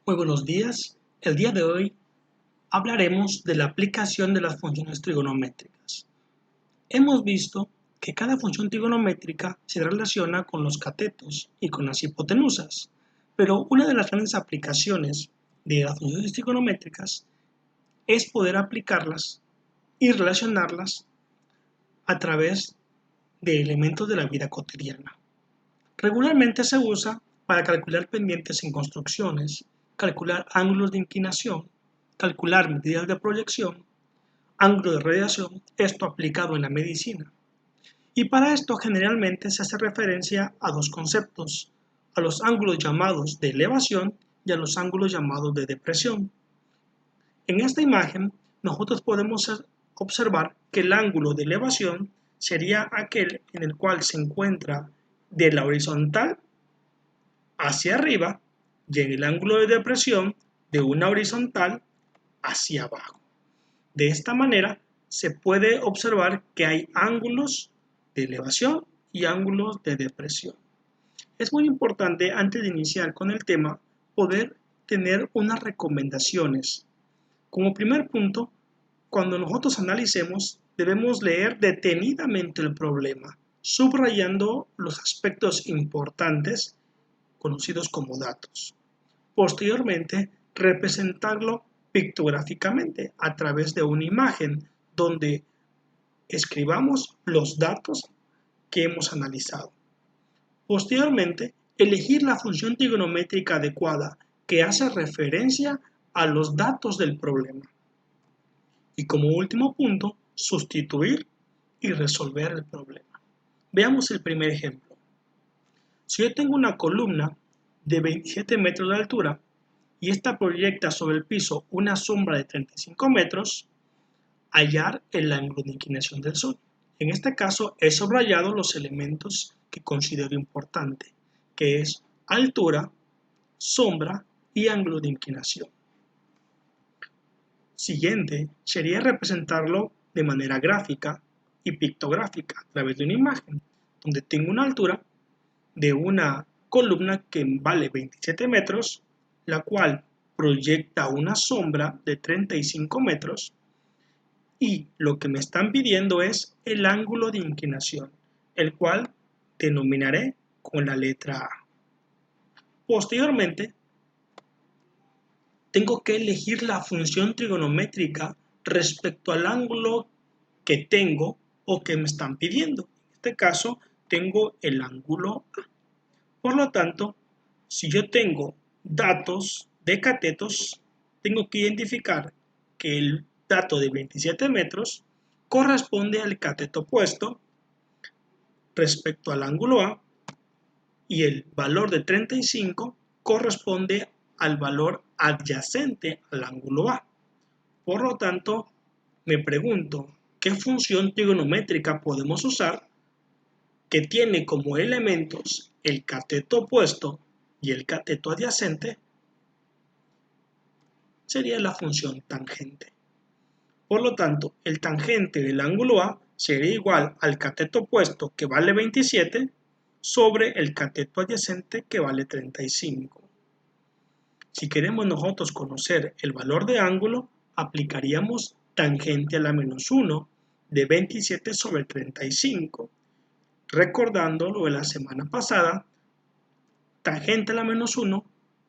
Muy buenos días. El día de hoy hablaremos de la aplicación de las funciones trigonométricas. Hemos visto que cada función trigonométrica se relaciona con los catetos y con las hipotenusas, pero una de las grandes aplicaciones de las funciones trigonométricas es poder aplicarlas y relacionarlas a través de elementos de la vida cotidiana. Regularmente se usa para calcular pendientes en construcciones, calcular ángulos de inclinación, calcular medidas de proyección, ángulo de radiación, esto aplicado en la medicina. Y para esto generalmente se hace referencia a dos conceptos, a los ángulos llamados de elevación y a los ángulos llamados de depresión. En esta imagen nosotros podemos observar que el ángulo de elevación sería aquel en el cual se encuentra de la horizontal hacia arriba y en el ángulo de depresión de una horizontal hacia abajo. De esta manera se puede observar que hay ángulos de elevación y ángulos de depresión. Es muy importante antes de iniciar con el tema poder tener unas recomendaciones. Como primer punto, cuando nosotros analicemos debemos leer detenidamente el problema, subrayando los aspectos importantes conocidos como datos. Posteriormente, representarlo pictográficamente a través de una imagen donde escribamos los datos que hemos analizado. Posteriormente, elegir la función trigonométrica adecuada que hace referencia a los datos del problema. Y como último punto, sustituir y resolver el problema. Veamos el primer ejemplo. Si yo tengo una columna de 27 metros de altura y esta proyecta sobre el piso una sombra de 35 metros, hallar el ángulo de inclinación del Sol. En este caso he subrayado los elementos que considero importante, que es altura, sombra y ángulo de inclinación. Siguiente sería representarlo de manera gráfica y pictográfica a través de una imagen, donde tengo una altura de una columna que vale 27 metros, la cual proyecta una sombra de 35 metros y lo que me están pidiendo es el ángulo de inclinación, el cual denominaré con la letra A. Posteriormente, tengo que elegir la función trigonométrica respecto al ángulo que tengo o que me están pidiendo. En este caso, tengo el ángulo A. Por lo tanto, si yo tengo datos de catetos, tengo que identificar que el dato de 27 metros corresponde al cateto opuesto respecto al ángulo A y el valor de 35 corresponde al valor adyacente al ángulo A. Por lo tanto, me pregunto, ¿qué función trigonométrica podemos usar que tiene como elementos el cateto opuesto y el cateto adyacente? Sería la función tangente. Por lo tanto, el tangente del ángulo A sería igual al cateto opuesto, que vale 27, sobre el cateto adyacente, que vale 35. Si queremos nosotros conocer el valor de ángulo, aplicaríamos tangente a la menos 1 de 27 sobre 35. Recordando lo de la semana pasada, tangente a la menos 1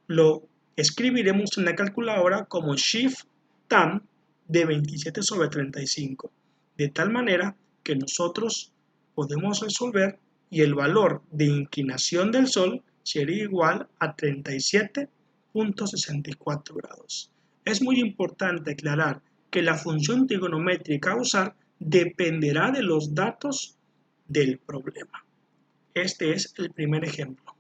lo escribiremos en la calculadora como Shift tan de 27 sobre 35, de tal manera que nosotros podemos resolver y el valor de inclinación del Sol sería igual a 37.64 grados. Es muy importante aclarar que la función trigonométrica a usar dependerá de los datos del problema. Este es el primer ejemplo.